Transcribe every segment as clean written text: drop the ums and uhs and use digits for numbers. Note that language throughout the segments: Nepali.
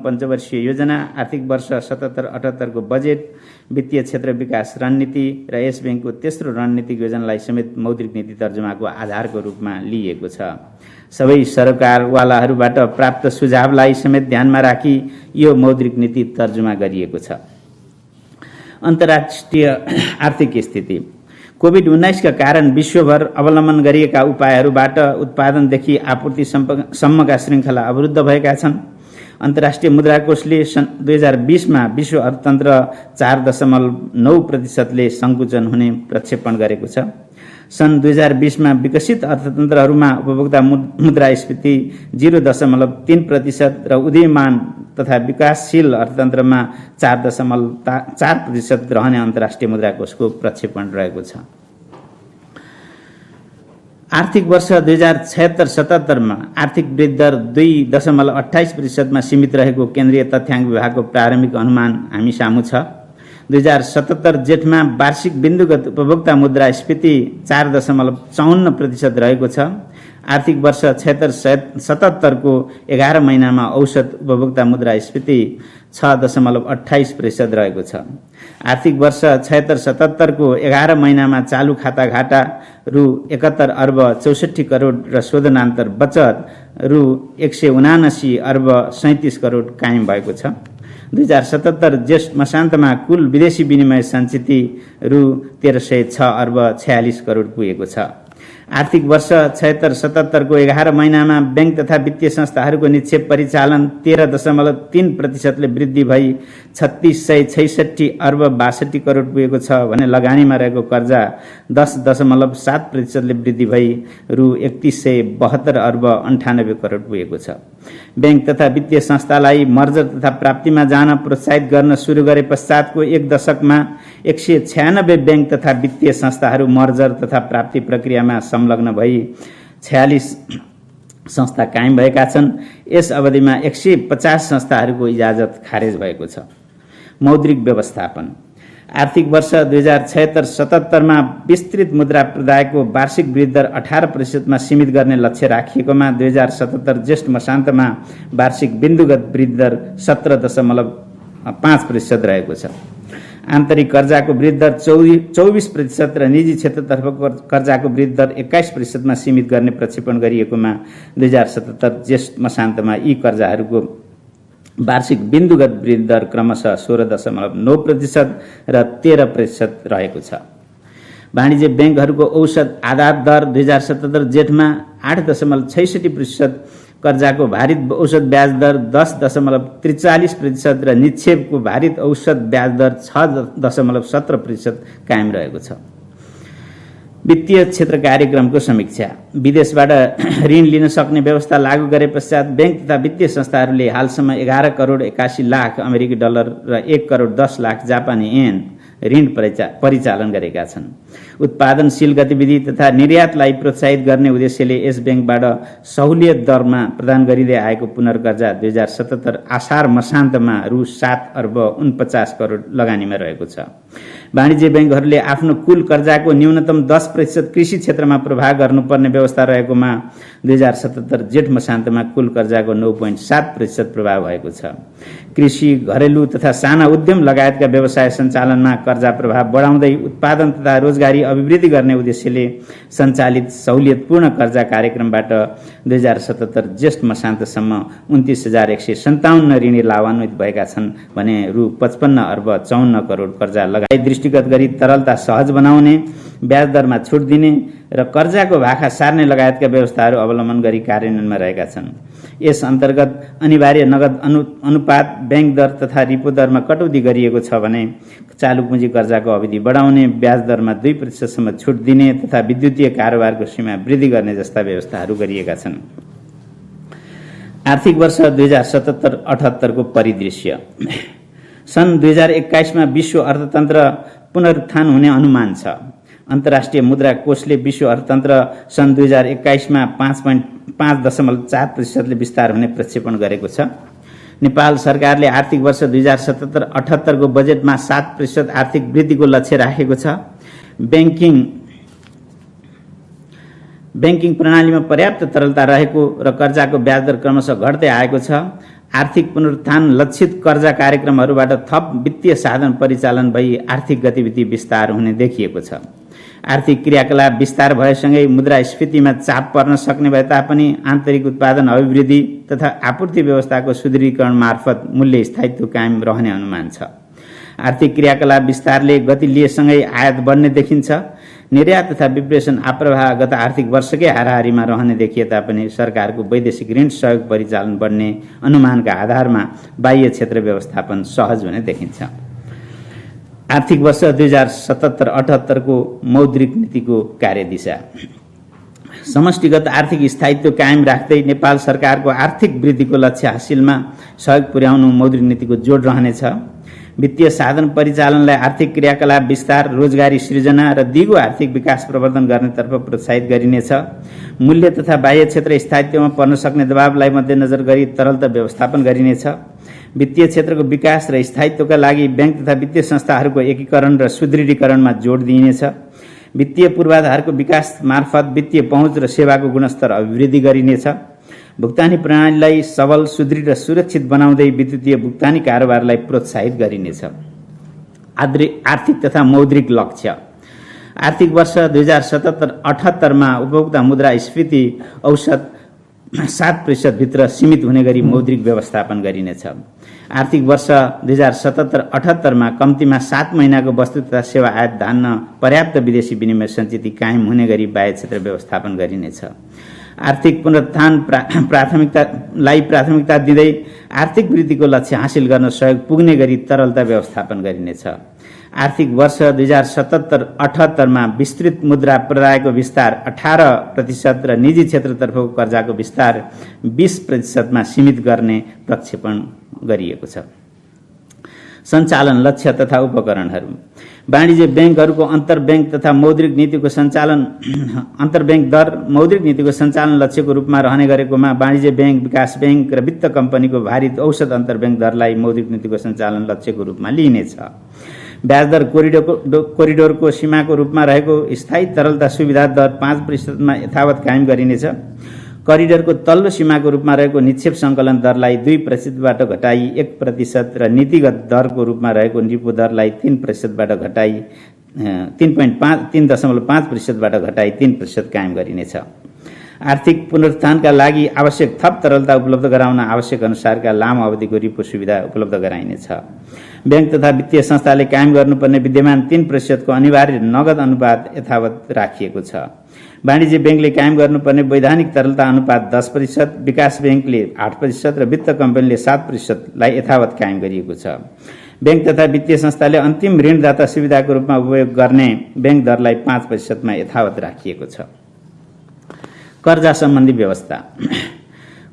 पञ्चवर्षीय योजना, आर्थिक वर्ष 77-78 को बजेट, वित्तीय क्षेत्र विकास रणनीति र यस बैंकको तेस्रो रणनीतिक योजनालाई समेत मौद्रिक नीति तर्जुमाको आधारको रूपमा लिइएको छ। सबै सरकारवालाहरूबाट प्राप्त सुझावलाई समेत ध्यानमा राखी यो मौद्रिक नीति तर्जुमा गरिएको छ। अन्तर्राष्ट्रिय आर्थिक स्थिति। कोभिड-19 का कारण विश्वभर अवलम्बन गरिएका उपायहरूबाट उत्पादनदेखि आपूर्तिसम्मका श्रृङ्खला अवरुद्ध भएका छन्। अन्तर्राष्ट्रिय मुद्रा कोषले सन् 2020 मा विश्व अर्थतन्त्र 4.9% ले सङ्कुचन हुने प्रक्षेपण गरेको छ। सन् 2020 मा विकसित अर्थतन्त्रहरूमा उपभोक्ता मुद्रास्फीति 0.3% र उदीयमान तथा विकासशील अर्थतन्त्रमा 4.4% रहने अन्तर्राष्ट्रिय मुद्रा कोषको प्रक्षेपण रहेको छ। आर्थिक वर्ष 2076-77 मा आर्थिक वृद्धि दर 2.28% मा सीमित रहेको केन्द्रीय तथ्याङ्क विभागको प्रारम्भिक अनुमान हामी सामु छ। 2077 जेठमा वार्षिक बिन्दुगत उपभोक्ता मुद्रास्फीति 4.54% रहेको छ। आर्थिक वर्ष 76-77 को 11 महिनामा औसत उपभोक्ता मुद्रास्फीति 6.28% रहेको छ। आर्थिक वर्ष 76-77 को 11 महिनामा चालू खाता घाटा रु 71 अर्ब 64 करोड र शोधनान्तर बचत रु 179 अर्ब 37 करोड कायम भएको छ। 2077 जेठ मसान्तमा कुल विदेशी विनिमय सञ्चिति रु 1306 अर्ब 46 करोड पुगेको छ। आर्थिक वर्ष 76-77 को 11 महिनामा बैंक तथा वित्तीय संस्थाहरूको निक्षेप परिचालन 13.3% ले वृद्धि भई 3666 अर्ब 62 करोड पुगेको छ भने लगानीमा रहेको कर्जा 10.7% ले वृद्धि भई रु 3172 अर्ब 98 करोड पुगेको छ। बैंक तथा वित्तीय संस्थालाई मर्जर तथा प्राप्तिमा जान प्रोत्साहित गर्न सुरु गरे पश्चातको एक दशकमा 196 बैंक तथा वित्तीय संस्थाहरू मर्जर तथा प्राप्ति प्रक्रियामा संलग्न भई 46 संस्था कायम भएका छन्। यस अवधिमा 150 संस्थाहरूको इजाजत खारेज भएको छ। मौद्रिक व्यवस्थापन। आर्थिक वर्ष 2076-77 मा विस्तृत मुद्रा प्रदायको वार्षिक वृद्धि दर 18% मा सीमित गर्ने लक्ष्य राखिएकोमा 2077 जेष्ठ मसान्तमा वार्षिक बिन्दुगत वृद्धि दर 17.5% रहेको छ। आन्तरिक कर्जाको वृद्धि दर 24% र निजी क्षेत्रतर्फको कर्जाको वृद्धि दर 21% मा सीमित गर्ने प्रक्षेपण गरिएकोमा 2077 जेष्ठ मसान्तमा यी कर्जाहरूको वार्षिक बिन्दुगत वृद्धि दर क्रमशः 16.9% र 13% रहेको छ। वाणिज्य बैंकहरूको औसत आधार दर 2077 जेठमा 8.66%, कर्जाको भारित औसत ब्याज दर 10.43% र निक्षेपको भारित औसत ब्याज दर 6.17% कायम रहेको छ। वित्तीय क्षेत्र कार्यक्रमको समीक्षा। विदेशबाट ऋण लिन सक्ने व्यवस्था लागू गरे पश्चात बैंक तथा वित्तीय संस्थाहरूले हालसम्म 11 करोड 81 लाख अमेरिकी डलर र 1 करोड 10 लाख जापानी येन ऋण परिचालन गरेका छन्। उत्पादनशील गतिविधि तथा निर्यातलाई प्रोत्साहित गर्ने उद्देश्यले यस बैंकबाट सहुलियत दरमा प्रदान गरिँदै आएको पुनर्कर्जा 2077 आषाढ मसान्तमा रु 7 अर्ब 49 करोड लगानीमा रहेको छ। वाणिज्य बैंकहरूले आफ्नो कुल कर्जाको न्यूनतम 10% कृषि क्षेत्रमा प्रभाव गर्नुपर्ने व्यवस्था रहेकोमा 2077 जेठ मसान्तमा कुल कर्जाको 9.7% प्रभाव भएको छ। कृषि, घरेलु तथा साना उद्यम लगायतका व्यवसाय सञ्चालनमा कर्जा प्रभाव बढाउँदै उत्पादन तथा रोजगारी अभिवृद्धि गर्ने उद्देश्यले सञ्चालित सहुलियतपूर्ण कर्जा कार्यक्रमबाट 2077 जेष्ठ मसान्तसम्म 29,157 ऋणी लाभान्वित भएका छन् भने रु 55 अर्ब 54 करोड कर्जा लगाई दृष्टिगत गरी तरलता सहज बनाउने, ब्याज दरमा छुट दिने र कर्जाको भाखा सार्ने लगायतका व्यवस्थाहरू अवलम्बन गरी कार्यान्वयनमा रहेका छन्। यस अन्तर्गत अनिवार्य नगद अनुपात, ब्याङ्क दर तथा रिपो दरमा कटौती गरिएको छ भने चालु पुँजी कर्जाको अवधि बढाउने, ब्याज दरमा 2% सम्म छुट दिने तथा विद्युतीय कारोबारको सीमा वृद्धि गर्ने जस्ता व्यवस्थाहरू गरिएका छन्। आर्थिक वर्ष 2077-78 को परिदृश्य। सन् 2021 मा विश्व अर्थतन्त्र पुनरुत्थान हुने अनुमान छ। अन्तर्राष्ट्रिय मुद्रा कोषले विश्व अर्थतन्त्र सन् 2021 मा 5.4% ले विस्तार हुने प्रक्षेपण गरेको छ। नेपाल सरकारले आर्थिक वर्ष 2077-78 को बजेटमा 7% आर्थिक वृद्धिको लक्ष्य राखेको छ। ब्याङ्किङ प्रणालीमा पर्याप्त तरलता रहेको र कर्जाको ब्याज दर क्रमशः घट्दै आएको छ। आर्थिक पुनरुत्थान लक्षित कर्जा कार्यक्रमहरूबाट थप वित्तीय साधन परिचालन भई आर्थिक गतिविधि विस्तार हुने देखिएको छ। आर्थिक क्रियाकलाप विस्तार भएसँगै मुद्रास्फीतिमा चाप पर्न सक्ने भए तापनि आन्तरिक उत्पादन अभिवृद्धि तथा आपूर्ति व्यवस्थाको सुदृढीकरण मार्फत मूल्य स्थायित्व कायम रहने अनुमान छ। आर्थिक क्रियाकलाप विस्तारले गति लिएसँगै आयात बढ्ने देखिन्छ। निर्यात तथा विप्रेषण आप्रवाह गत आर्थिक वर्षकै हाराहारीमा रहने देखिए तापनि सरकारको वैदेशिक ऋण सहयोग परिचालन बढ्ने अनुमानका आधारमा बाह्य क्षेत्र व्यवस्थापन सहज हुने देखिन्छ। आर्थिक वर्ष 2077-78 को मौद्रिक नीतिको कार्यदिशा। समष्टिगत आर्थिक स्थायित्व कायम राख्दै नेपाल सरकारको आर्थिक वृद्धिको लक्ष्य हासिलमा सहयोग पुर्याउनु मौद्रिक नीतिको जोड रहनेछ। वित्तीय साधन परिचालनलाई आर्थिक क्रियाकलाप विस्तार, रोजगारी सृजना र दिगो आर्थिक विकास प्रवर्धन गर्नेतर्फ प्रोत्साहित गरिनेछ। मूल्य तथा बाह्य क्षेत्र स्थायित्वमा पर्न सक्ने दबावलाई मध्यनजर गरी तरलता व्यवस्थापन गरिनेछ। वित्तीय क्षेत्रको विकास र स्थायित्वका लागि बैंक तथा वित्तीय संस्थाहरूको एकीकरण र सुदृढीकरणमा जोड दिइनेछ। वित्तीय पूर्वाधारको विकास मार्फत वित्तीय पहुँच र सेवाको गुणस्तर अभिवृद्धि गरिनेछ। भुक्तानी प्रणालीलाई सबल, सुदृढ र सुरक्षित बनाउँदै विद्युतीय भुक्तानी कारोबारलाई प्रोत्साहित गरिनेछ। आर्थिक तथा मौद्रिक लक्ष्य। आर्थिक वर्ष 2077-78 मा उपभोक्ता मुद्रास्फीति औसत 7% भित्र सीमित हुने गरी मौद्रिक व्यवस्थापन गरिनेछ। आर्थिक वर्ष 2077-78 मा कम्तीमा 7 महिनाको वस्तु तथा सेवा आयात धान्न पर्याप्त विदेशी विनिमय सञ्चित कायम हुने गरी बाह्य क्षेत्र व्यवस्थापन गरिनेछ। आर्थिक पुनरुत्थान प्राथमिकतालाई प्राथमिकता दिँदै आर्थिक वृद्धिको लक्ष्य हासिल गर्न सहयोग पुग्ने गरी तरलता व्यवस्थापन गरिनेछ। आर्थिक वर्ष 2077-78 मा विस्तृत मुद्रा प्रदायको विस्तार 18% र निजी क्षेत्रतर्फको कर्जाको विस्तार 20% मा सीमित गर्ने प्रक्षेपण गरिएको छ। सञ्चालन लक्ष्य तथा उपकरणहरू। वाणिज्य बैंकहरूको अन्तर्ब्याङ्क तथा मौद्रिक नीतिको सञ्चालन अन्तर्ब्याङ्क दर मौद्रिक नीतिको सञ्चालन लक्ष्यको रूपमा रहने गरेकोमा वाणिज्य बैंक, विकास बैंक र वित्त कम्पनीको भारित औसत अन्तर्ब्याङ्क दरलाई मौद्रिक नीतिको सञ्चालन लक्ष्यको रूपमा लिइनेछ। ब्याज दर कोरिडोरको सीमाको रूपमा रहेको स्थायी तरलता सुविधा दर 5% मा यथावत कायम गरिनेछ। करिडोरको तल्लो सीमाको रूपमा रहेको निक्षेप सङ्कलन दरलाई 2% बाट घटाई 1% र नीतिगत दरको रूपमा रहेको रिपो दरलाई 3% बाट घटाई 3.5% बाट घटाई 3% कायम गरिनेछ। आर्थिक पुनरुत्थानका लागि आवश्यक थप तरलता उपलब्ध गराउन आवश्यक अनुसारका लामो अवधिको रिपो सुविधा उपलब्ध गराइनेछ। बैंक तथा वित्तीय संस्थाले कायम गर्नुपर्ने विद्यमान 3% को अनिवार्य नगद अनुपात यथावत राखिएको छ। वाणिज्य बैंकले कायम गर्नुपर्ने वैधानिक तरलता अनुपात 10%, विकास बैंकले 8% र वित्त कम्पनीले 7% लाई यथावत कायम गरिएको छ। बैंक तथा वित्तीय संस्थाले अन्तिम ऋणदाता सुविधाको रूपमा उपयोग गर्ने बैंक दरलाई 5% मा यथावत राखिएको छ। कर्जा सम्बन्धी व्यवस्था।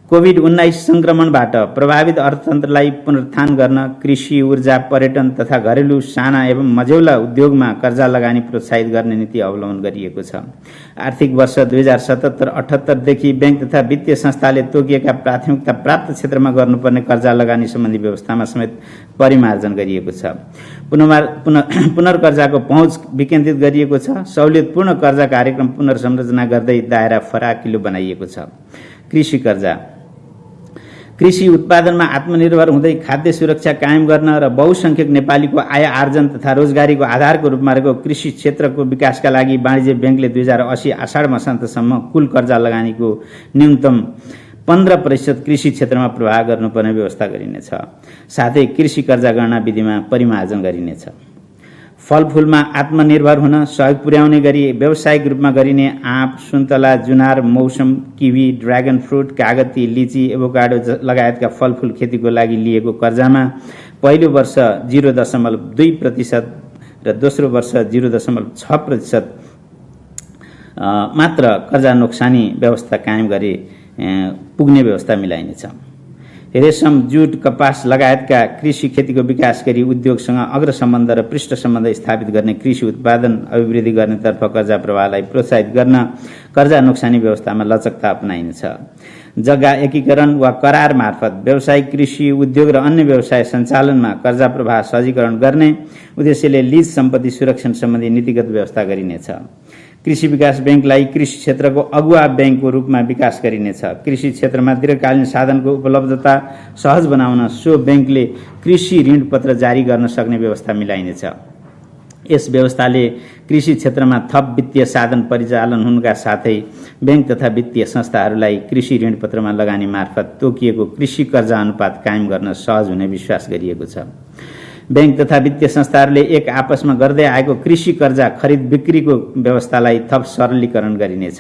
कोभिड-19 संक्रमणबाट प्रभावित अर्थतन्त्रलाई पुनरुत्थान गर्न कृषि, ऊर्जा, पर्यटन तथा घरेलु साना एवं मझौला उद्योगमा कर्जा लगानी प्रोत्साहित गर्ने नीति अवलम्बन गरिएको छ। आर्थिक वर्ष 2077-78 देखि बैंक तथा वित्तीय संस्थाले तोकिएका प्राथमिकता प्राप्त क्षेत्रमा गर्नुपर्ने कर्जा लगानी सम्बन्धी व्यवस्थामा समेत परिमार्जन गरिएको छ। पुनर्कर्जाको पहुँच विकेन्द्रित गरिएको छ। सहुलियतपूर्ण कर्जा कार्यक्रम पुनर्संरचना गर्दै दायरा फराकिलो बनाइएको छ। कृषि कर्जा। कृषि उत्पादनमा आत्मनिर्भर हुँदै खाद्य सुरक्षा कायम गर्न र बहुसंख्यक नेपालीको आय आर्जन तथा रोजगारीको आधारको रूपमा रहेको कृषि क्षेत्रको विकासका लागि वाणिज्य बैंकले 2080 आषाढ मसान्तसम्म कुल कर्जा लगानीको न्यूनतम 15% कृषि क्षेत्रमा प्रवाह गर्नुपर्ने व्यवस्था गरिनेछ। साथै कृषि कर्जा गणना विधिमा परिमार्जन गरिनेछ। फलफूलमा आत्मनिर्भर हुन सहयोग पुर्याउने गरी व्यावसायिक रूपमा गरिने आँप, सुन्तला, जुनार, मौसम, किवी, ड्रागन फ्रुट, कागती, लिची, एभोकाडो लगायतका फलफूल खेतीको लागि लिएको कर्जामा पहिलो वर्ष 0.2% र दोस्रो वर्ष 0.6% मात्र कर्जा नोक्सानी व्यवस्था कायम गरी पुग्ने व्यवस्था मिलाइनेछ। रेशम, जुट, कपास लगायतका कृषि खेतीको विकास गरी उद्योगसँग अग्र सम्बन्ध र पृष्ठ सम्बन्ध स्थापित गर्ने कृषि उत्पादन अभिवृद्धि गर्नेतर्फ कर्जा प्रवाहलाई प्रोत्साहित गर्न कर्जा नोक्सानी व्यवस्थामा लचकता अपनाइनेछ। जग्गा एकीकरण वा करार मार्फत व्यावसायिक कृषि उद्योग र अन्य व्यवसाय सञ्चालनमा कर्जा प्रवाह सहजीकरण गर्ने उद्देश्यले लीज सम्पत्ति सुरक्षण सम्बन्धी नीतिगत व्यवस्था गरिनेछ। कृषि विकास बैंकलाई कृषि क्षेत्रको अगुवा बैंकको रूपमा विकास गरिनेछ। कृषि क्षेत्रमा दीर्घकालीन साधनको उपलब्धता सहज बनाउन सो बैंकले कृषि ऋण पत्र जारी गर्न सक्ने व्यवस्था मिलाइनेछ। यस व्यवस्थाले कृषि क्षेत्रमा थप वित्तीय साधन परिचालन हुनुका साथै बैंक तथा वित्तीय संस्थाहरूलाई कृषि ऋण पत्रमा लगानी मार्फत तोकिएको कृषि कर्जा अनुपात कायम गर्न सहज हुने विश्वास गरिएको छ। बैंक तथा वित्तीय संस्थाहरूले एक आपसमा गर्दै आएको कृषि कर्जा खरिद बिक्रीको व्यवस्थालाई थप सरलीकरण गरिनेछ।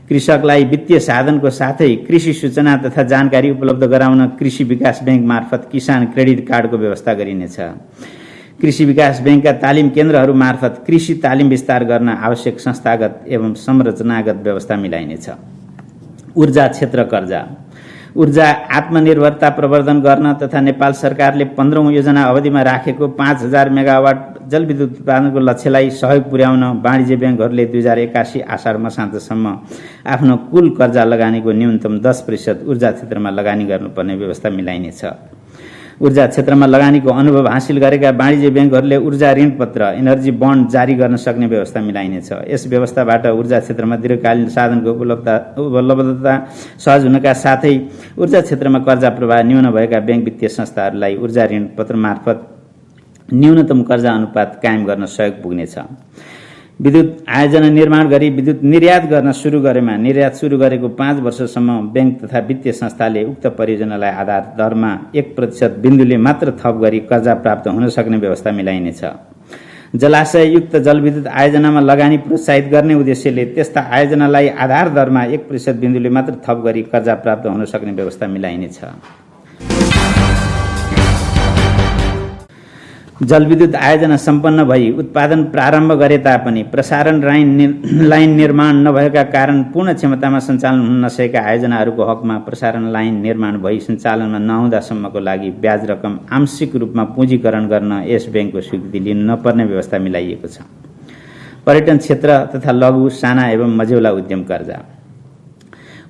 कृषकलाई वित्तीय साधनको साथै कृषि सूचना तथा जानकारी उपलब्ध गराउन कृषि विकास बैंक मार्फत किसान क्रेडिट कार्डको व्यवस्था गरिनेछ। कृषि विकास बैंकका तालिम केन्द्रहरू मार्फत कृषि तालिम विस्तार गर्न आवश्यक संस्थागत एवं संरचनागत व्यवस्था मिलाइनेछ। ऊर्जा क्षेत्र कर्जा। ऊर्जा आत्मनिर्भरता प्रवर्धन गर्न तथा नेपाल सरकारले 15औं योजना अवधिमा राखेको 5000 मेगावाट जलविद्युत उत्पादनको लक्ष्यलाई सहयोग पुर्याउन वाणिज्य बैंकहरूले 2081 आषाढ मसान्तसम्म आफ्नो कुल कर्जा लगानीको न्यूनतम 10% ऊर्जा क्षेत्रमा लगानी गर्नुपर्ने व्यवस्था मिलाइनेछ। ऊर्जा क्षेत्रमा लगानीको अनुभव हासिल गरेका वाणिज्य बैंकहरूले ऊर्जा ऋण पत्र एनर्जी बन्ड जारी गर्न सक्ने व्यवस्था मिलाइनेछ। यस व्यवस्थाबाट ऊर्जा क्षेत्रमा दीर्घकालीन साधनको उपलब्धता सहज हुनका साथै ऊर्जा क्षेत्रमा कर्जा प्रवाह न्यून भएका बैंक वित्तीय संस्थाहरूलाई ऊर्जा ऋण पत्र मार्फत न्यूनतम कर्जा अनुपात कायम गर्न सहयोग पुग्नेछ। विद्युत आयोजना निर्माण गरी विद्युत निर्यात गर्न सुरु गरेमा निर्यात सुरु गरेको 5 वर्षसम्म बैंक तथा वित्तीय संस्थाले उक्त परियोजनालाई आधार दरमा 1% बिन्दुले मात्र थप गरी कर्जा प्राप्त हुन सक्ने व्यवस्था मिलाइनेछ। जलाशययुक्त जलविद्युत आयोजनामा लगानी प्रोत्साहित गर्ने उद्देश्यले त्यस्ता आयोजनालाई आधार दरमा 1% बिन्दुले मात्र थप गरी कर्जा प्राप्त हुन सक्ने व्यवस्था मिलाइनेछ। जलविद्युत आयोजना सम्पन्न भई उत्पादन प्रारम्भ गरे तापनि प्रसारण लाइन निर्माण नभएका कारण पूर्ण क्षमतामा सञ्चालन हुन नसकेका आयोजनाहरूको हकमा प्रसारण लाइन निर्माण भई सञ्चालनमा नहुँदासम्मको लागि ब्याज रकम आंशिक रूपमा पुँजीकरण गर्न यस बैंकको स्वीकृति लिनु नपर्ने व्यवस्था मिलाइएको छ। पर्यटन क्षेत्र तथा लघु साना एवं मझौला उद्यम कर्जा।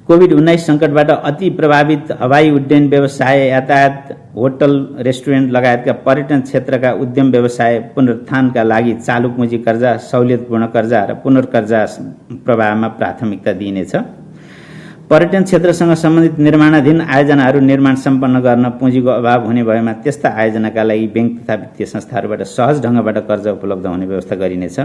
कोभिड-19 सङ्कटबाट अति प्रभावित हवाई उड्डयन व्यवसाय, यातायात, होटल, रेस्टुरेन्ट लगायतका पर्यटन क्षेत्रका उद्यम व्यवसाय पुनरुत्थानका लागि चालु पुँजी कर्जा, सहुलियतपूर्ण कर्जा र पुनर्कर्जा प्रवाहमा प्राथमिकता दिइनेछ। पर्यटन क्षेत्रसँग सम्बन्धित निर्माणाधीन आयोजनाहरू निर्माण सम्पन्न गर्न पुँजीको अभाव हुने भएमा त्यस्ता आयोजनाका लागि बैंक तथा वित्तीय संस्थाहरूबाट सहज ढङ्गबाट कर्जा उपलब्ध हुने व्यवस्था गरिनेछ।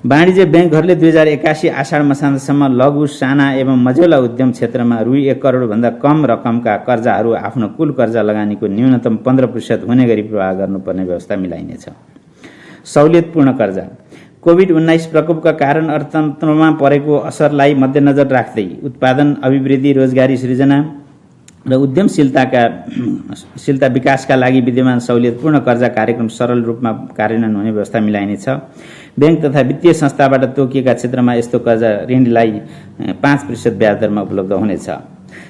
वाणिज्य बैंकहरूले 2081 आषाढ मसान्तसम्म लघु साना एवं मझौला उद्यम क्षेत्रमा रु 1 करोडभन्दा कम रकमका कर्जाहरू आफ्नो कुल कर्जा लगानीको न्यूनतम 15% हुने गरी प्रवाह गर्नुपर्ने व्यवस्था मिलाइनेछ। सहुलियतपूर्ण कर्जा। कोभिड-19 प्रकोपका कारण अर्थतन्त्रमा परेको असरलाई मध्यनजर राख्दै उत्पादन, अभिवृद्धि, रोजगारी सृजना र उद्यमशीलता विकासका लागि विद्यमान सहुलियतपूर्ण कर्जा कार्यक्रम सरल रूपमा कार्यान्वयन हुने व्यवस्था मिलाइनेछ। बैंक तथा वित्तीय संस्थाबाट तोकिएका क्षेत्रमा यस्तो कर्जा ऋणलाई 5% ब्याज दरमा उपलब्ध हुनेछ।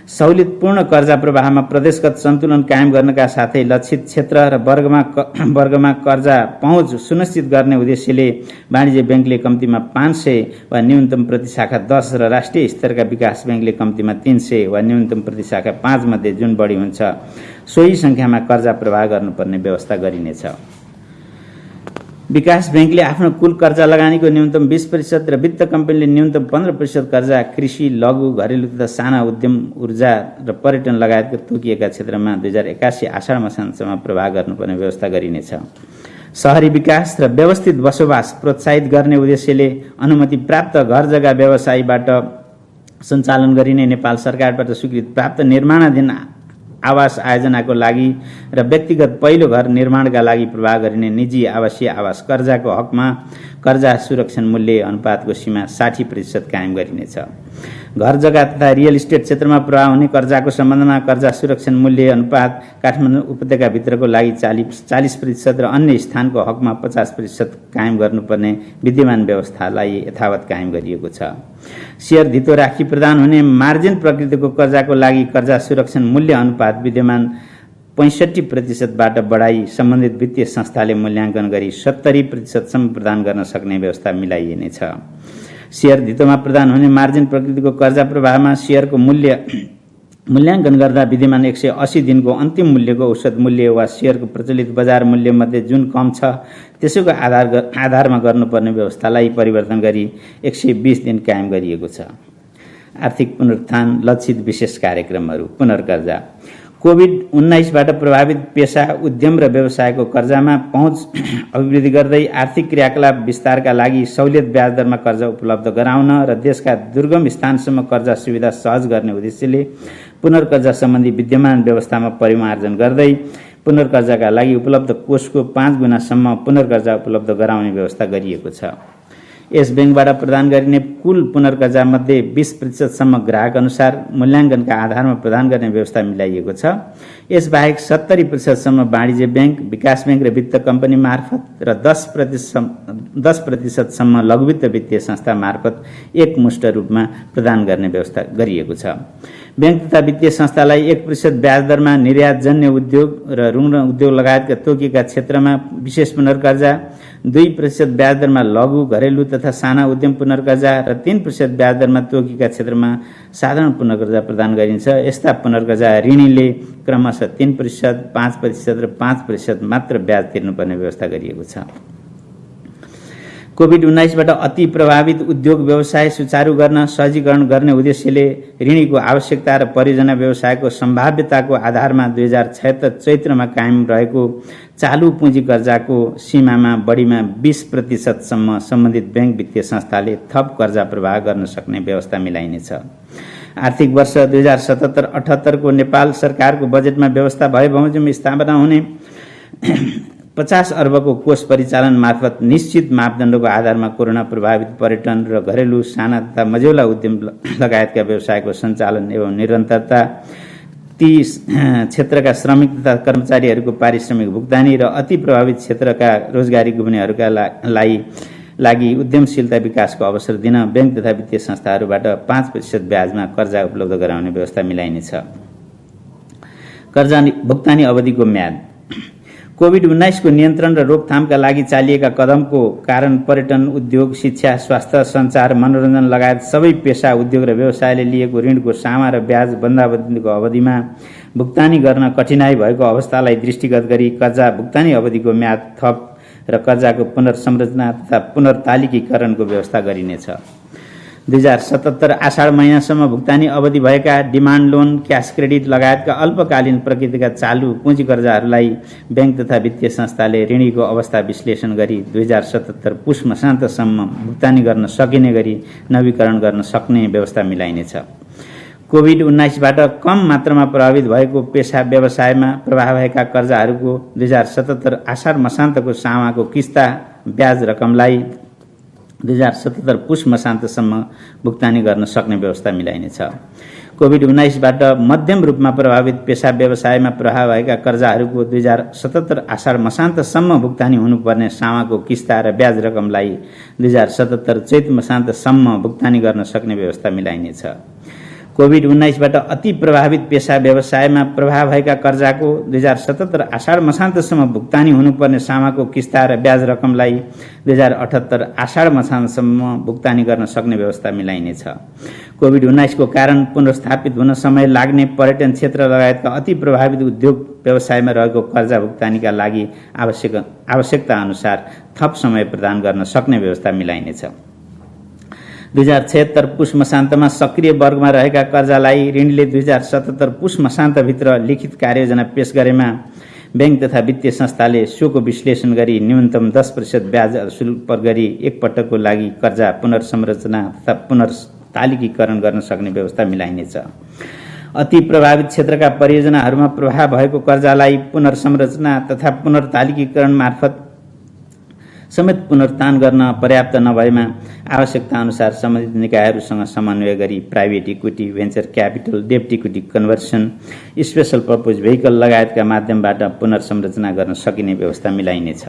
सहुलियतपूर्ण कर्जा प्रवाहमा प्रदेशगत सन्तुलन कायम गर्नका साथै लक्षित क्षेत्र र वर्गमा कर्जा पहुँच सुनिश्चित गर्ने उद्देश्यले वाणिज्य बैंकले कम्तीमा 500 वा न्यूनतम प्रतिशाखा 10 र राष्ट्रिय स्तरका विकास बैंकले कम्तीमा 300 वा न्यूनतम प्रतिशाखा 5 मध्ये जुन बढी हुन्छ सोही संख्यामा कर्जा प्रवाह गर्नुपर्ने व्यवस्था गरिनेछ। विकास बैंकले आफ्नो कुल कर्जा लगानीको न्यूनतम 20% र वित्त कम्पनीले न्यूनतम 15% कर्जा कृषि, लघु, घरेलु तथा साना उद्यम, ऊर्जा र पर्यटन लगायतका तोकिएका क्षेत्रमा 2081 आषाढ मसान्तसम्म प्रवाह गर्नुपर्ने व्यवस्था गरिनेछ। शहरी विकास र व्यवस्थित बसोबास प्रोत्साहित गर्ने उद्देश्यले अनुमति प्राप्त घर जग्गा व्यवसायबाट सञ्चालन गरिने नेपाल सरकारबाट स्वीकृत प्राप्त निर्माणाधीन आवास आयोजनाको लागि र व्यक्तिगत पहिलो घर निर्माणका लागि प्रवाह गरिने निजी आवासीय आवास कर्जाको हकमा कर्जा सुरक्षण मूल्य अनुपातको सीमा 60% कायम गरिनेछ। घर जग्गा तथा रियल इस्टेट क्षेत्रमा प्रवाह हुने कर्जाको सम्बन्धमा कर्जा सुरक्षण मूल्य अनुपात काठमाडौँ उपत्यकाभित्रको लागि 40% र अन्य स्थानको हकमा 50% कायम गर्नुपर्ने विद्यमान व्यवस्थालाई यथावत कायम गरिएको छ। शेयर धितो राखी प्रदान हुने मार्जिन प्रकृतिको कर्जाको लागि कर्जा सुरक्षण मूल्य अनुपात विद्यमान 65%बाट बढाई सम्बन्धित वित्तीय संस्थाले मूल्याङ्कन गरी 70%सम्म प्रदान गर्न सक्ने व्यवस्था मिलाइनेछ। शेयर धितोमा प्रदान हुने मार्जिन प्रकृतिको कर्जा प्रवाहमा शेयरको मूल्य मूल्याङ्कन गर्दा विद्यमान 180 दिनको अन्तिम मूल्यको औसत मूल्य वा सेयरको प्रचलित बजार मूल्यमध्ये जुन कम छ त्यसैको आधारमा गर्नुपर्ने व्यवस्थालाई परिवर्तन गरी 120 दिन कायम गरिएको छ। आर्थिक पुनरुत्थान लक्षित विशेष कार्यक्रमहरू। पुनर्कर्जा। कोभिड-19बाट प्रभावित पेशा, उद्यम र व्यवसायको कर्जामा पहुँच अभिवृद्धि गर्दै आर्थिक क्रियाकलाप विस्तारका लागि सहुलियत ब्याज दरमा कर्जा उपलब्ध गराउन र देशका दुर्गम स्थानसम्म कर्जा सुविधा सहज गर्ने उद्देश्यले पुनर्कर्जा सम्बन्धी विद्यमान व्यवस्थामा परिमार्जन गर्दै पुनर्कर्जाका लागि उपलब्ध कोषको 5 गुणासम्म पुनर्कर्जा उपलब्ध गराउने व्यवस्था गरिएको छ। यस बैंकबाट प्रदान गरिने कुल पुनर्कर्जामध्ये 20% ग्राहक अनुसार मूल्याङ्कनका आधारमा प्रदान गर्ने व्यवस्था मिलाइएको छ। यसबाहेक 70% वाणिज्य बैंक, विकास बैंक र वित्त कम्पनी मार्फत र 10% लघुवित्त वित्तीय संस्था मार्फत एकमुष्ट रूपमा प्रदान गर्ने व्यवस्था गरिएको छ। बैंक तथा वित्तीय संस्थालाई 1% ब्याज दरमा निर्यातजन्य उद्योग र ऋण उद्योग लगायतका तोकिएका क्षेत्रमा विशेष पुनर्कर्जा, 2% ब्याज दरमा लघु, घरेलु तथा साना उद्यम पुनर्कर्जा र 3% ब्याज दरमा तोकिएका क्षेत्रमा साधारण पुनर्कर्जा प्रदान गरिन्छ। यस्ता पुनर्कर्जा ऋणीले क्रमशः 3%, 5% र 5% मात्र ब्याज तिर्नुपर्ने व्यवस्था गरिएको छ। कोभिड-19बाट अति प्रभावित उद्योग व्यवसाय सुचारू गर्न सहजीकरण गर्ने उद्देश्यले ऋणीको आवश्यकता र परियोजना व्यवसायको सम्भाव्यताको आधारमा 2076 चैत्रमा कायम रहेको चालू पुँजी कर्जाको सीमामा बढीमा 20% सम्बन्धित बैंक वित्तीय संस्थाले थप कर्जा प्रवाह गर्न सक्ने व्यवस्था मिलाइनेछ। आर्थिक वर्ष 2077-78 को नेपाल सरकारको बजेटमा व्यवस्था भए बमोजिम स्थापना हुने 50 अर्बको कोष परिचालन मार्फत निश्चित मापदण्डको आधारमा कोरोना प्रभावित पर्यटन र घरेलु साना तथा मझौला उद्यम लगायतका व्यवसायको सञ्चालन एवं निरन्तरता, ती क्षेत्रका श्रमिक तथा कर्मचारीहरूको पारिश्रमिक भुक्तानी र अति प्रभावित क्षेत्रका रोजगारी गुमाउनेहरूका लागि उद्यमशीलता विकासको अवसर दिन बैंक तथा वित्तीय संस्थाहरूबाट 5% ब्याजमा कर्जा उपलब्ध गराउने व्यवस्था मिलाइनेछ। कर्जा भुक्तानी अवधिको म्याद। कोभिड-19 को नियन्त्रण र रोकथामका लागि चालिएका कदमको कारण पर्यटन उद्योग, शिक्षा, स्वास्थ्य, सञ्चार, मनोरञ्जन लगायत सबै पेशा, उद्योग र व्यवसायले लिएको ऋणको सामा र ब्याज बन्दाबन्दीको अवधिमा भुक्तानी गर्न कठिनाई भएको अवस्थालाई दृष्टिगत गरी कर्जा भुक्तानी अवधिको म्याद थप र कर्जाको पुनर्संरचना तथा पुनर्तालिकीकरणको व्यवस्था गरिनेछ। 2077 आषाढ महिनासम्म भुक्तानी अवधि भएका डिमान्ड लोन, क्यास क्रेडिट लगायतका अल्पकालीन प्रकृतिका चालू पुँजी कर्जाहरूलाई बैंक तथा वित्तीय संस्थाले ऋणीको अवस्था विश्लेषण गरी 2077 पुष मसान्तसम्म भुक्तानी गर्न सकिने गरी नवीकरण गर्न सक्ने व्यवस्था मिलाइनेछ। कोभिड-19बाट कम मात्रामा प्रभावित भएको पेशा व्यवसायमा प्रभाव भएका कर्जाहरूको 2077 आषाढ मसान्तको सामाको किस्ता ब्याज रकमलाई 2077 पुष मसान्तसम्म भुक्तानी गर्न सक्ने व्यवस्था मिलाइनेछ। कोभिड-19बाट मध्यम रूपमा प्रभावित पेशा व्यवसायमा प्रभाव भएका कर्जाहरूको 2077 आषाढ मसान्तसम्म भुक्तानी हुनुपर्ने सामाको किस्ता र ब्याज रकमलाई 2077 चैत मसान्तसम्म भुक्तानी गर्न सक्ने व्यवस्था मिलाइनेछ। कोभिड-19बाट अति प्रभावित पेशा व्यवसायमा प्रभाव भएका कर्जाको 2077 आषाढ मसान्तसम्म भुक्तानी हुनुपर्ने सामाको किस्ता र ब्याज रकमलाई 2078 आषाढ मसान्तसम्म भुक्तानी गर्न सक्ने व्यवस्था मिलाइनेछ। कोभिड-19 को कारण पुनर्स्थापित हुन समय लाग्ने पर्यटन क्षेत्र लगायतका अति प्रभावित उद्योग व्यवसायमा रहेको कर्जा भुक्तानीका लागि आवश्यकता अनुसार थप समय प्रदान गर्न सक्ने व्यवस्था मिलाइनेछ। 2076 पुष मसान्तमा सक्रिय वर्गमा रहेका कर्जालाई ऋणीले 2077 पुष मसान्तभित्र लिखित कार्ययोजना पेश गरेमा बैंक तथा वित्तीय संस्थाले सोको विश्लेषण गरी न्यूनतम 10% ब्याज शुल्क गरी एकपटकको लागि कर्जा पुनर्संरचना तथा पुनर्तालिकीकरण गर्न सक्ने व्यवस्था मिलाइनेछ। अति प्रभावित क्षेत्रका परियोजनाहरूमा प्रभाव भएको कर्जालाई पुनर्संरचना तथा पुनर्तालिकीकरण मार्फत समेत पुनरुत्थान गर्न पर्याप्त नभएमा आवश्यकता अनुसार सम्बन्धित निकायहरूसँग समन्वय गरी प्राइभेट इक्विटी, भेन्चर क्यापिटल, डेब्ट equity conversion, special purpose vehicle लगायतका माध्यमबाट पुनर्संरचना गर्न सकिने व्यवस्था मिलाइनेछ।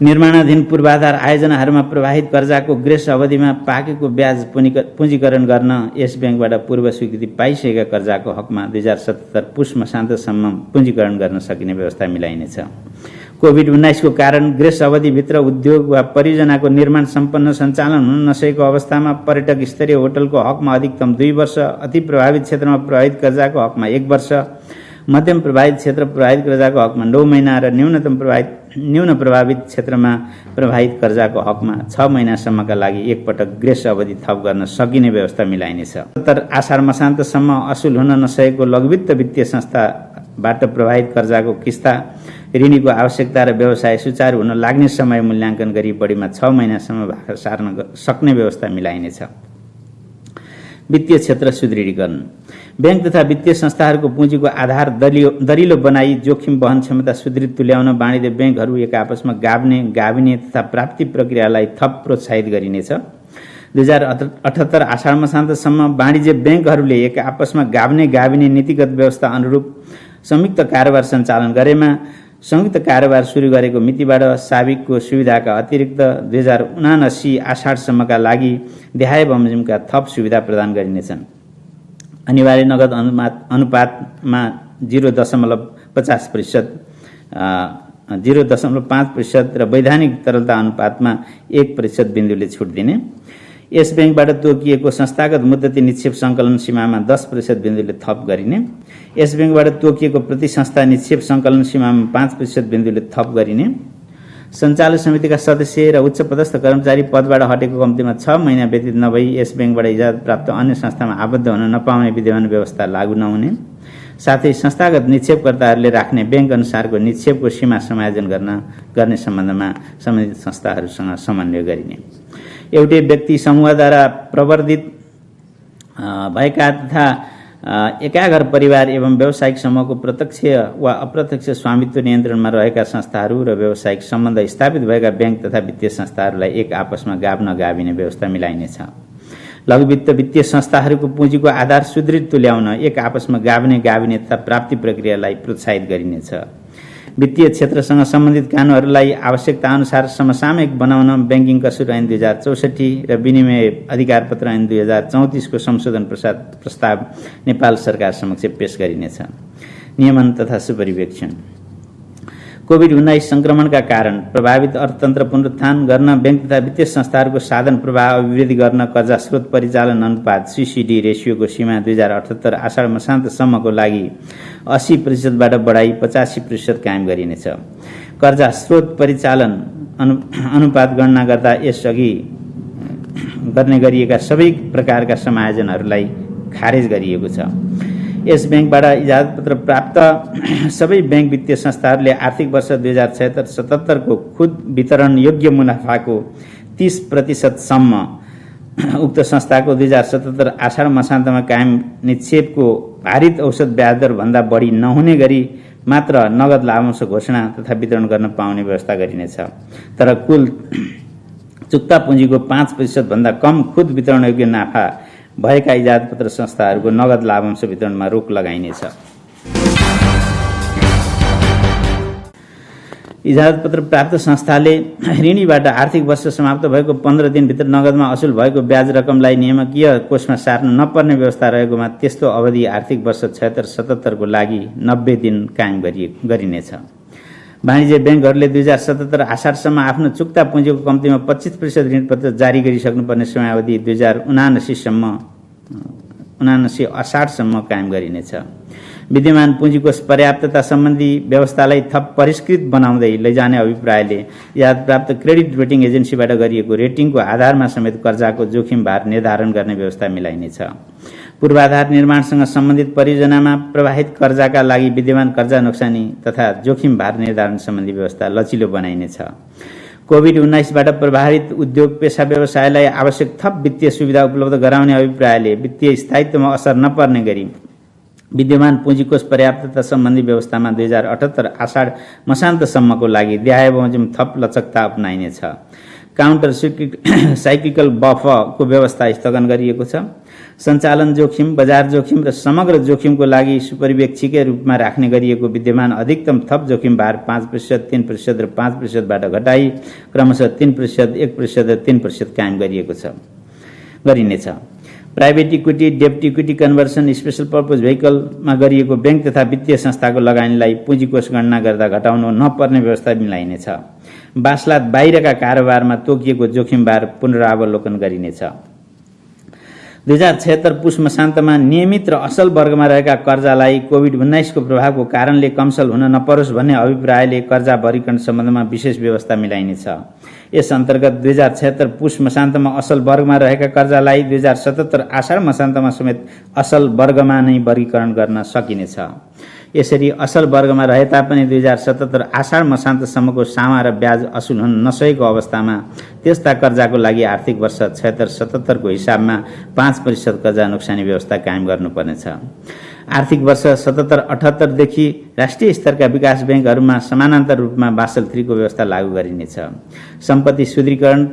निर्माणाधीन पूर्वाधार आयोजनाहरूमा प्रवाहित कर्जाको ग्रेस अवधिमा पाकेको ब्याज पुँजीकरण गर्न यस बैंकबाट पूर्व स्वीकृति पाइसकेका कर्जाको हकमा 2077 पुष मसान्तसम्म पुँजीकरण गर्न सकिने व्यवस्था मिलाइनेछ। कोभिड-19 को कारण ग्रेस अवधिभित्र उद्योग वा परियोजनाको निर्माण सम्पन्न सञ्चालन हुन नसकेको अवस्थामा पर्यटक स्तरीय होटलको हकमा अधिकतम 2 वर्ष, अति प्रभावित क्षेत्रमा प्रभावित कर्जाको हकमा 1 वर्ष, मध्यम प्रभावित क्षेत्र प्रभावित कर्जाको हकमा 9 महिना र न्यून प्रभावित क्षेत्रमा प्रभावित कर्जाको हकमा 6 महिनासम्मका लागि एकपटक ग्रेस अवधि थप गर्न सकिने व्यवस्था मिलाइनेछ। तर आषाढ मसान्तसम्म असुल हुन नसकेको लघुवित्त वित्तीय संस्थाबाट प्रभावित कर्जाको किस्ता ऋणीको आवश्यकता र व्यवसाय सुचारू हुन लाग्ने समय मूल्याङ्कन गरी बढीमा 6 महिनासम्म भार सार्न सक्ने व्यवस्था मिलाइनेछ। वित्तीय क्षेत्र सुदृढीकरण। बैंक तथा वित्तीय संस्थाहरूको पुँजीको आधार दरिलो बनाई जोखिम वहन क्षमता सुदृढ तुल्याउन वाणिज्य बैंकहरू एक आपसमा गाभिने तथा प्राप्ति प्रक्रियालाई थप प्रोत्साहित गरिनेछ। 2078 आषाढ मसान्तसम्म वाणिज्य बैंकहरूले एक आपसमा गाभिने नीतिगत व्यवस्था अनुरूप संयुक्त कारोबार सञ्चालन गरेमा संयुक्त कारोबार सुरु गरेको मितिबाट साबिकको सुविधाका अतिरिक्त 2079 आषाढसम्मका लागि देहाय बमोजिमका थप सुविधा प्रदान गरिनेछन्। अनिवार्य नगद अनुपातमा 0.50%, 0.5% र वैधानिक तरलता अनुपातमा 1% बिन्दुले छुट दिने। यस बैंकबाट तोकिएको संस्थागत मुद्दती निक्षेप सङ्कलन सीमामा 10% बिन्दुले थप गरिने। यस बैंकबाट तोकिएको प्रति संस्था निक्षेप सङ्कलन सीमामा 5% बिन्दुले थप गरिने। सञ्चालन समितिका सदस्य र उच्च पदस्थ कर्मचारी पदबाट हटेको कम्तीमा 6 महिना व्यतीत नभई यस बैंकबाट इजाजत प्राप्त अन्य संस्थामा आबद्ध हुन नपाउने विद्यमान व्यवस्था लागू नहुने। साथै संस्थागत निक्षेपकर्ताहरूले राख्ने बैंक अनुसारको निक्षेपको सीमा समायोजन गर्ने सम्बन्धमा सम्बन्धित संस्थाहरूसँग समन्वय गरिने। एउटै व्यक्ति समूहद्वारा प्रवर्धित भएका तथा एकाघर परिवार एवं व्यावसायिक समूहको प्रत्यक्ष वा अप्रत्यक्ष स्वामित्व नियन्त्रणमा रहेका संस्थाहरू र व्यावसायिक सम्बन्ध स्थापित भएका बैंक तथा वित्तीय संस्थाहरूलाई एक आपसमा गाभिने व्यवस्था मिलाइनेछ। लघुवित्त वित्तीय संस्थाहरूको पुँजीको आधार सुदृढ तुल्याउन एक आपसमा गाभिने तथा प्राप्ति प्रक्रियालाई प्रोत्साहित गरिनेछ। वित्तीय क्षेत्रसँग सम्बन्धित कानूनहरूलाई आवश्यकता अनुसार समसामयिक बनाउन बैंकिङ कसुर ऐन 2064 र विनिमय अधिकार पत्र ऐन 2034 को संशोधन प्रस्ताव नेपाल सरकार समक्ष पेश गरिनेछ। नियमन तथा सुपरिवेक्षण। कोभिड-19 संक्रमणका कारण प्रभावित अर्थतन्त्र पुनरुत्थान गर्न बैंक तथा वित्तीय संस्थाहरूको साधन प्रवाह अभिवृद्धि गर्न कर्जा स्रोत परिचालन अनुपात CCD रेसियोको सीमा 2078 आषाढ मसान्तसम्मको लागि 80%बाट बढाई 85% कायम गरिनेछ। कर्जा स्रोत परिचालन अनुपात गणना गर्दा यसअघि गर्ने गरिएका सबै प्रकारका समायोजनहरूलाई खारेज गरिएको छ। यस बैंकबाट इजाजत पत्र प्राप्त सबै बैंक वित्तीय संस्थाहरूले आर्थिक वर्ष 2076-77 को खुद वितरण योग्य मुनाफाको 30% सम्म उक्त संस्थाको 2077 आषाढ मसान्तमा कायम निक्षेपको भारित औसत ब्याज दर भन्दा बढी नहुने गरी मात्र नगद लाभांश घोषणा तथा वितरण गर्न पाउने व्यवस्था गरिनेछ। तर कुल चुक्ता पुँजीको 5% भन्दा कम खुद वितरण योग्य नाफा भएका इजाजत पत्र संस्थाहरूको नगद लाभांश वितरणमा रोक लगाइनेछ। इजाजत पत्र प्राप्त संस्थाले ऋणीबाट आर्थिक वर्ष समाप्त भएको 15 दिनभित्र नगदमा असुल भएको ब्याज रकमलाई नियामकीय कोषमा सार्न नपर्ने व्यवस्था रहेकोमा त्यस्तो अवधि आर्थिक वर्ष 76-77 को लागि 90 दिन कायम गरिनेछ। वाणिज्य बैंकहरूले 2077 आषाढसम्म आफ्नो चुक्ता पुँजीको कम्तीमा 25% ऋणपत्र जारी गरिसक्नुपर्ने समयावधि 2079 अषाढसम्म कायम गरिनेछ। विद्यमान पुँजीकोष पर्याप्तता सम्बन्धी व्यवस्थालाई थप परिष्कृत बनाउँदै लैजाने अभिप्रायले इजाजत प्राप्त क्रेडिट रेटिङ एजेन्सीबाट गरिएको रेटिङको आधारमा समेत कर्जाको जोखिम भार निर्धारण गर्ने व्यवस्था मिलाइनेछ। पूर्वाधार निर्माणसँग सम्बन्धित परियोजनामा प्रवाहित कर्जाका लागि विद्यमान कर्जा नोक्सानी तथा जोखिम भार निर्धारण सम्बन्धी व्यवस्था लचिलो बनाइनेछ। कोभिड-19बाट प्रभावित उद्योग पेशा व्यवसायलाई आवश्यक थप वित्तीय सुविधा उपलब्ध गराउने अभिप्रायले वित्तीय स्थायित्वमा असर नपर्ने गरी विद्यमान पुँजीकोष पर्याप्तता सम्बन्धी व्यवस्थामा 2078 आषाढ मसान्तसम्मको लागि देहाय बमोजिम थप लचकता अपनाइनेछ। काउन्टर साइक्लिकल बफरको व्यवस्था स्थगन गरिएको छ। सञ्चालन जोखिम, बजार जोखिम र समग्र जोखिमको लागि सुपरिवेक्षीकै रूपमा राख्ने गरिएको विद्यमान अधिकतम थप जोखिम भार 5%, 3% र 5%बाट घटाई क्रमशः 3%, 1% र 3% कायम गरिनेछ। प्राइभेट इक्विटी, डेब्ट इक्विटी कन्भर्सन, स्पेशल पर्पज भेहिकलमा गरिएको बैंक तथा वित्तीय संस्थाको लगानीलाई पुँजीकोष गणना गर्दा घटाउनु नपर्ने व्यवस्था मिलाइनेछ। बासलात बाहिरका कारोबारमा तोकिएको जोखिमबार पुनरावलोकन गरिनेछ। 2076 पुस मसान्तमा नियमित र असल वर्गमा रहेका कर्जालाई कोभिड-19 को प्रभावको कारणले कमसल हुन नपरोस् भन्ने अभिप्रायले कर्जा वर्गीकरण सम्बन्धमा विशेष व्यवस्था मिलाइनेछ। यस अन्तर्गत 2076 पुस मसान्तमा असल वर्गमा रहेका कर्जालाई 2077 आषाढ मसान्तमा समेत असल वर्गमा नै वर्गीकरण गर्न सकिनेछ। यसरी असल वर्गमा रहे तापनि 2077 आषाढ मसान्तसम्मको सामा र ब्याज असुल हुन नसकेको अवस्थामा त्यस्ता कर्जाको लागि आर्थिक वर्ष 76-77 को हिसाबमा 5% कर्जा नोक्सानी व्यवस्था कायम गर्नुपर्नेछ। आर्थिक वर्ष 77-78 देखि राष्ट्रिय स्तरका विकास बैंकहरूमा समानान्तर रूपमा बासल 3 को व्यवस्था लागू गरिनेछ। सम्पत्ति शुद्धिकरण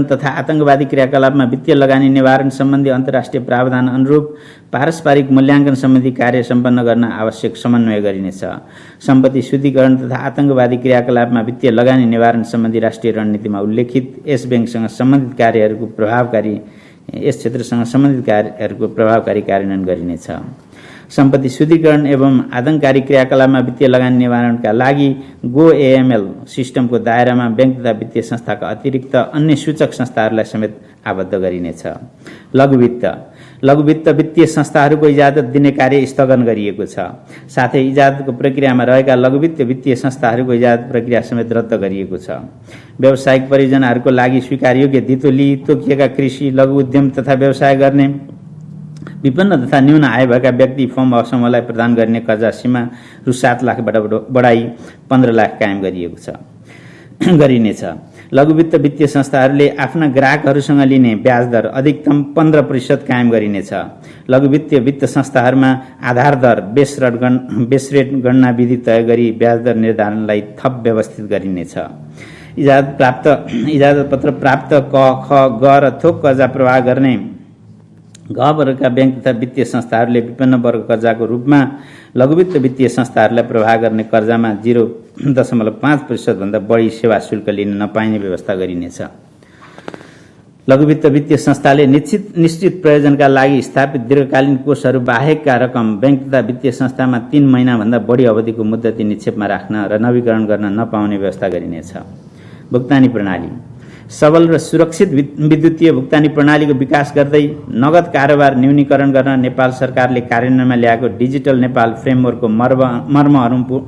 तथा आतंकवादी क्रियाकलापमा वित्तीय लगानी निवारण सम्बन्धी अन्तर्राष्ट्रिय प्रावधान अनुरूप पारस्परिक मूल्याङ्कन सम्बन्धी कार्य सम्पन्न गर्न आवश्यक समन्वय गरिनेछ। सम्पत्ति शुद्धिकरण तथा आतंकवादी क्रियाकलापमा वित्तीय लगानी निवारण सम्बन्धी राष्ट्रिय रणनीतिमा उल्लेखित यस क्षेत्रसँग सम्बन्धित कार्यहरूको प्रभावकारी कार्यान्वयन गरिनेछ। सम्पत्ति शुद्धिकरण एवं आतंककारी क्रियाकलापमा वित्तीय लगानी निवारणका लागि गो एएमएल सिस्टमको दायरामा बैंक तथा वित्तीय संस्थाका अतिरिक्त अन्य सूचक संस्थाहरूलाई समेत आबद्ध गरिनेछ। लघुवित्त वित्तीय संस्थाहरूको इजाजत दिने कार्य स्थगन गरिएको छ। साथै इजाजतको प्रक्रियामा रहेका लघुवित्त वित्तीय संस्थाहरूको इजाजत प्रक्रिया समेत रद्द गरिएको छ। व्यावसायिक परियोजनाहरूको लागि स्वीकारयोग्य धितोली तोकिएका कृषि, लघु उद्यम तथा व्यवसाय गर्ने विपन्न तथा न्यून आय भएका व्यक्ति फर्म वा समूहलाई प्रदान गर्ने कर्जा सीमा रु 7 लाखबाट बढाई 15 लाख कायम गरिनेछ। लघुवित्त वित्तीय संस्थाहरूले आफ्ना ग्राहकहरूसँग लिने ब्याज दर अधिकतम 15% कायम गरिनेछ। लघुवित्तीय वित्त संस्थाहरूमा आधार दर बेस रेट गणना विधि तय गरी ब्याज दर निर्धारणलाई थप व्यवस्थित गरिनेछ। इजाजत पत्र प्राप्त क, ख, ग र थोक कर्जा प्रवाह गर्ने घ वर्गका बैंक तथा वित्तीय संस्थाहरूले विपन्न वर्ग कर्जाको रूपमा लघुवित्त वित्तीय संस्थाहरूलाई प्रवाह गर्ने कर्जामा 0.5% भन्दा बढी सेवा शुल्क लिन नपाइने व्यवस्था गरिनेछ। लघुवित्त वित्तीय संस्थाले निश्चित प्रयोजनका लागि स्थापित दीर्घकालीन कोषहरू बाहेकका रकम बैंक तथा वित्तीय संस्थामा 3 महिनाभन्दा बढी अवधिको मुद्दती निक्षेपमा राख्न र नवीकरण गर्न नपाउने व्यवस्था गरिनेछ। भुक्तानी प्रणाली सबल र सुरक्षित विद्युतीय भुक्तानी प्रणालीको विकास गर्दै नगद कारोबार न्यूनीकरण गर्न नेपाल सरकारले कार्यान्वयनमा ल्याएको डिजिटल नेपाल फ्रेमवर्कको मर्म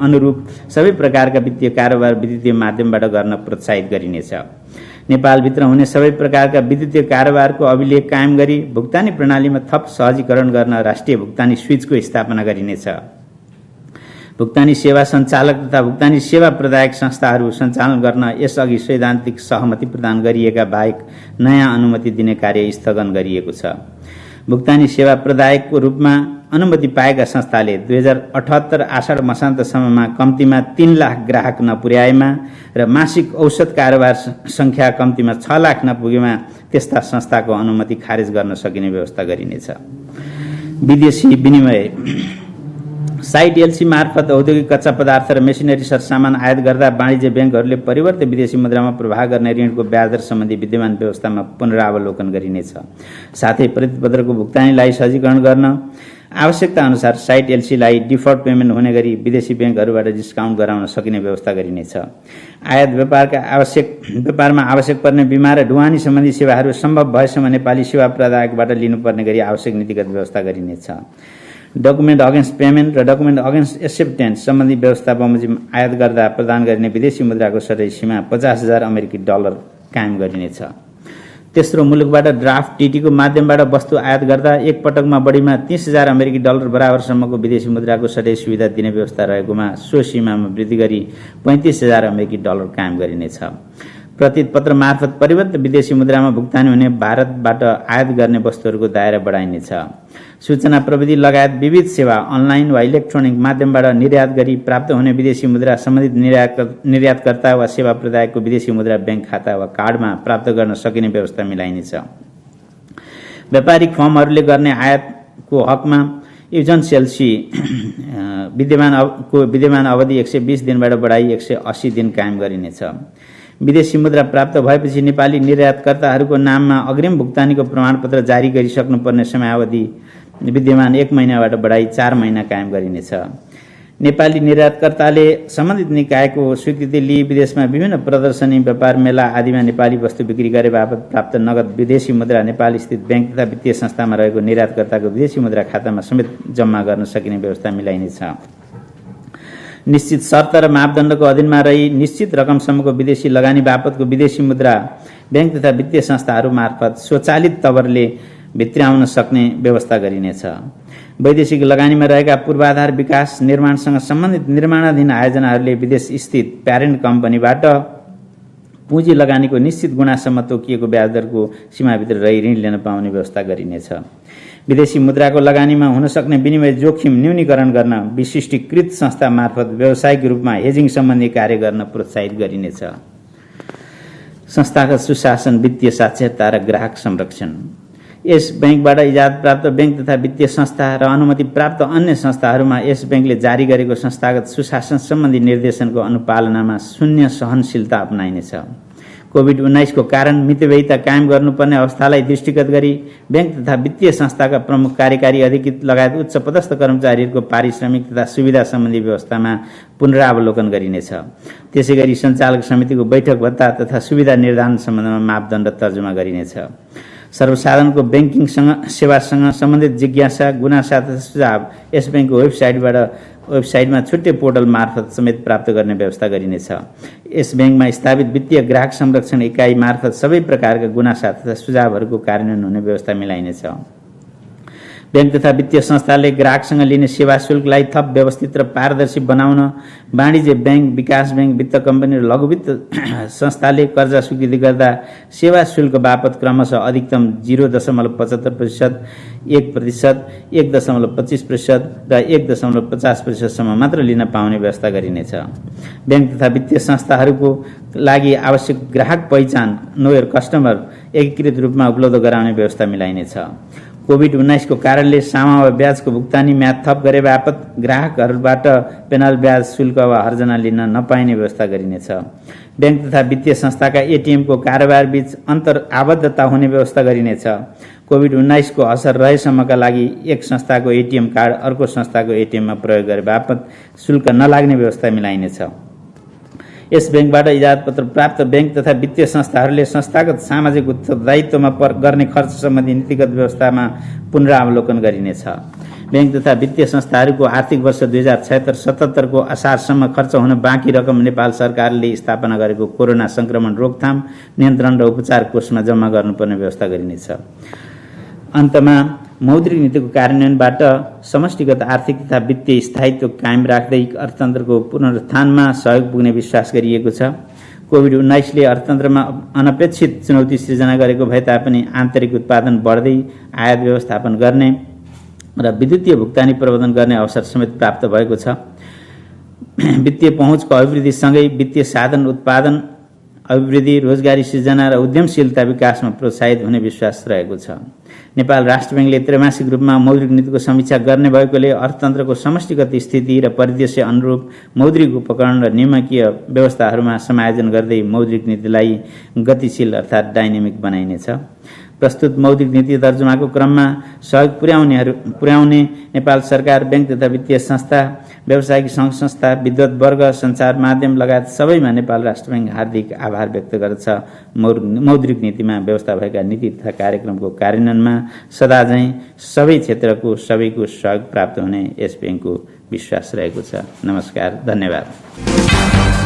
अनुरूप सबै प्रकारका वित्तीय कारोबार विद्युतीय माध्यमबाट गर्न प्रोत्साहित गरिनेछ। नेपालभित्र हुने सबै प्रकारका विद्युतीय कारोबारको अभिलेख कायम गरी भुक्तानी प्रणालीमा थप सहजीकरण गर्न राष्ट्रिय भुक्तानी स्विचको स्थापना गरिनेछ। भुक्तानी सेवा सञ्चालक तथा भुक्तानी सेवा प्रदायक संस्थाहरू सञ्चालन गर्न यसअघि सैद्धान्तिक सहमति प्रदान गरिएका बाहेक नयाँ अनुमति दिने कार्य स्थगन गरिएको छ। भुक्तानी सेवा प्रदायकको रूपमा अनुमति पाएका संस्थाले 2078 आषाढ मसान्तसम्ममा कम्तीमा 3 लाख ग्राहक नपुर्याएमा र मासिक औसत कारोबार संख्या कम्तीमा 6 लाख नपुगेमा त्यस्ता संस्थाको अनुमति खारेज गर्न सकिने व्यवस्था गरिनेछ। विदेशी विनिमय साइट एलसी मार्फत औद्योगिक कच्चा पदार्थ र मेसिनरी सरसामान आयात गर्दा वाणिज्य बैंकहरूले परिवर्तित विदेशी मुद्रामा प्रवाह गर्ने ऋणको ब्याज दर सम्बन्धी विद्यमान व्यवस्थामा पुनरावलोकन गरिनेछ। साथै प्रतिपत्रको भुक्तानीलाई सहजीकरण गर्न आवश्यकता अनुसार साइट एलसीलाई डिफल्ट पेमेन्ट हुने गरी विदेशी बैंकहरूबाट डिस्काउन्ट गराउन सकिने व्यवस्था गरिनेछ। आयात व्यापारमा आवश्यक पर्ने बीमा र ढुवानी सम्बन्धी सेवाहरू सम्भव भएसम्म नेपाली सेवा प्रदायकबाट लिनुपर्ने गरी आवश्यक नीतिगत व्यवस्था गरिनेछ। डकुमेन्ट अगेन्स्ट पेमेन्ट र डकुमेन्ट अगेन्स्ट एक्सेप्टेन्स सम्बन्धी व्यवस्था बमोजिम आयात गर्दा प्रदान गरिने विदेशी मुद्राको सटै सीमा $50,000 कायम गरिनेछ। तेस्रो मुलुकबाट ड्राफ्ट टीटीको माध्यमबाट वस्तु आयात गर्दा एक पटकमा बढीमा $30,000 बराबरसम्मको विदेशी मुद्राको सटै सुविधा दिने व्यवस्था रहेकोमा सो सीमामा वृद्धि गरी $35,000 कायम गरिनेछ। प्रतिपत्र मार्फत परिवर्तित विदेशी मुद्रामा भुक्तानी हुने भारतबाट आयात गर्ने वस्तुहरूको दायरा बढाइनेछ। सूचना प्रविधि लगायत विविध सेवा अनलाइन वा इलेक्ट्रोनिक माध्यमबाट निर्यात गरी प्राप्त हुने विदेशी मुद्रा सम्बन्धित निर्यातकर्ता वा सेवा प्रदायकको विदेशी मुद्रा बैंक खाता वा कार्डमा प्राप्त गर्न सकिने व्यवस्था मिलाइनेछ। व्यापारिक फर्महरूले गर्ने आयातको हकमा एजेन्सी एलसी विद्यमान अवधि 120 दिनबाट बढाई 180 दिन कायम गरिनेछ। विदेशी मुद्रा प्राप्त भएपछि नेपाली निर्यातकर्ताहरूको नाममा अग्रिम भुक्तानीको प्रमाणपत्र जारी गरिसक्नुपर्ने समयावधि विद्यमान 1 महिनाबाट बढाई 4 महिना कायम गरिनेछ। नेपाली निर्यातकर्ताले सम्बन्धित निकायको स्वीकृति लिई विदेशमा विभिन्न प्रदर्शनी, व्यापार मेला आदिमा नेपाली वस्तु बिक्री गरे बापत प्राप्त नगद विदेशी मुद्रा नेपाल स्थित बैंक तथा वित्तीय संस्थामा रहेको निर्यातकर्ताको विदेशी मुद्रा खातामा समेत जम्मा गर्न सकिने व्यवस्था मिलाइनेछ। निश्चित शर्त र मापदण्डको अधीनमा रही निश्चित रकमसम्मको विदेशी लगानी बापतको विदेशी मुद्रा बैंक तथा वित्तीय संस्थाहरू मार्फत स्वचालित तवरले भित्र्याउन सक्ने व्यवस्था गरिनेछ। वैदेशिक लगानीमा रहेका पूर्वाधार विकास निर्माणसँग सम्बन्धित निर्माणाधीन आयोजनाहरूले विदेश स्थित प्यारेन्ट कम्पनीबाट पुँजी लगानीको निश्चित गुणासम्म तोकिएको ब्याज दरको सीमाभित्र रही ऋण लिन पाउने व्यवस्था गरिनेछ। विदेशी मुद्राको लगानीमा हुन सक्ने विनिमय जोखिम न्यूनीकरण गर्न विशिष्टीकृत संस्था मार्फत व्यावसायिक रूपमा हेजिङ सम्बन्धी कार्य गर्न प्रोत्साहित गरिनेछ। संस्थागत सुशासन, वित्तीय साक्षरता र ग्राहक संरक्षण। यस बैंकबाट इजाजत प्राप्त बैंक तथा वित्तीय संस्था र अनुमति प्राप्त अन्य संस्थाहरूमा यस बैंकले जारी गरेको संस्थागत सुशासन सम्बन्धी निर्देशनको अनुपालनामा शून्य सहनशीलता अपनाइनेछ। कोभिड-19 को कारण मितव्ययिता कायम गर्नुपर्ने अवस्थालाई दृष्टिगत गरी बैंक तथा वित्तीय संस्थाका प्रमुख कार्यकारी अधिकृत लगायत उच्च पदस्थ कर्मचारीहरूको पारिश्रमिक तथा सुविधा सम्बन्धी व्यवस्थामा पुनरावलोकन गरिनेछ। त्यसैगरी सञ्चालक समितिको बैठक भत्ता तथा सुविधा निर्धारण सम्बन्धमा मापदण्ड तर्जुमा गरिनेछ। सर्वसाधारणको बैंकिङ सेवासँग सम्बन्धित जिज्ञासा, गुनासा तथा सुझाव यस बैंकको वेबसाइटमा छुट्टै पोर्टल मार्फत समेत प्राप्त गर्ने व्यवस्था गरिनेछ। यस बैंकमा स्थापित वित्तीय ग्राहक संरक्षण इकाइ मार्फत सबै प्रकारका गुनासा तथा सुझावहरूको कार्यान्वयन हुने व्यवस्था मिलाइनेछ। बैंक तथा वित्तीय संस्थाले ग्राहकसँग लिने सेवा शुल्कलाई थप व्यवस्थित र पारदर्शी बनाउन वाणिज्य बैंक, विकास बैंक, वित्त कम्पनी र लघु वित्त संस्थाले कर्जा स्वीकृति गर्दा सेवा शुल्क बापत क्रमशः अधिकतम 0.75%, 1%, 1.25% र 1.50% सम्म मात्र लिन पाउने व्यवस्था गरिनेछ। बैंक तथा वित्तीय संस्थाहरूको लागि आवश्यक ग्राहक पहिचान, नो योर कस्टमर एकीकृत रूपमा उपलब्ध गराउने व्यवस्था मिलाइनेछ। कोभिड-19 को कारणले सामान्य ब्याजको भुक्तानी म्याद थप गरे बापत ग्राहकहरूबाट पेनल ब्याज शुल्क वा हर्जना लिन नपाइने व्यवस्था गरिनेछ। बैंक तथा वित्तीय संस्थाका एटीएम को कारोबार बीच अन्तर आबद्धता हुने व्यवस्था गरिनेछ। कोभिड-19 को असर रहेसम्मका लागि एक संस्थाको एटीएम कार्ड अर्को संस्थाको एटीएममा प्रयोग गरे बापत शुल्क नलाग्ने व्यवस्था मिलाइनेछ। यस बैंकबाट इजाजत पत्र प्राप्त बैंक तथा वित्तीय संस्थाहरूले संस्थागत सामाजिक उत्तरदायित्वमा गर्ने खर्च सम्बन्धी नीतिगत व्यवस्थामा पुनरावलोकन गरिनेछ। बैंक तथा वित्तीय संस्थाहरूको आर्थिक वर्ष 2076-77 को असारसम्म खर्च हुन बाँकी रकम नेपाल सरकारले स्थापना गरेको कोरोना संक्रमण रोकथाम, नियन्त्रण र उपचार कोषमा जम्मा गर्नुपर्ने व्यवस्था गरिनेछ। अन्तमा मौद्रिक नीतिको कार्यान्वयनबाट समष्टिगत आर्थिक तथा वित्तीय स्थायित्व कायम राख्दै अर्थतन्त्रको पुनरुत्थानमा सहयोग पुग्ने विश्वास गरिएको छ। कोभिड-19ले अर्थतन्त्रमा अनपेक्षित चुनौती सिर्जना गरेको भए तापनि आन्तरिक उत्पादन बढ्दै आयात व्यवस्थापन गर्ने र विद्युतीय भुक्तानी प्रबन्धन गर्ने अवसर समेत प्राप्त भएको छ। वित्तीय पहुँचको अभिवृद्धिसँगै वित्तीय साधन उत्पादन अभिवृद्धि, रोजगारी सृजना र उद्यमशीलता विकासमा प्रोत्साहित हुने विश्वास रहेको छ। नेपाल राष्ट्र बैंकले त्रैमासिक रूपमा मौद्रिक नीतिको समीक्षा गर्ने भएकोले अर्थतन्त्रको समष्टिगत स्थिति र परिदृश्य अनुरूप मौद्रिक उपकरण र नियामकीय व्यवस्थाहरूमा समायोजन गर्दै मौद्रिक नीतिलाई गतिशील अर्थात् डाइनामिक बनाइनेछ। प्रस्तुत मौद्रिक नीति तर्जुमाको क्रममा सहयोग पुर्याउने नेपाल सरकार, बैंक तथा वित्तीय संस्था, व्यावसायिक सङ्घ संस्था, विद्वत वर्ग, सञ्चार माध्यम लगायत सबैमा नेपाल राष्ट्र बैंक हार्दिक आभार व्यक्त गर्दछ। मौद्रिक नीतिमा व्यवस्था भएका नीति तथा कार्यक्रमको कार्यान्वयनमा सदाझैँ सबै क्षेत्रको सबैको सहयोग प्राप्त हुने यस बैंकको विश्वास रहेको छ। नमस्कार, धन्यवाद।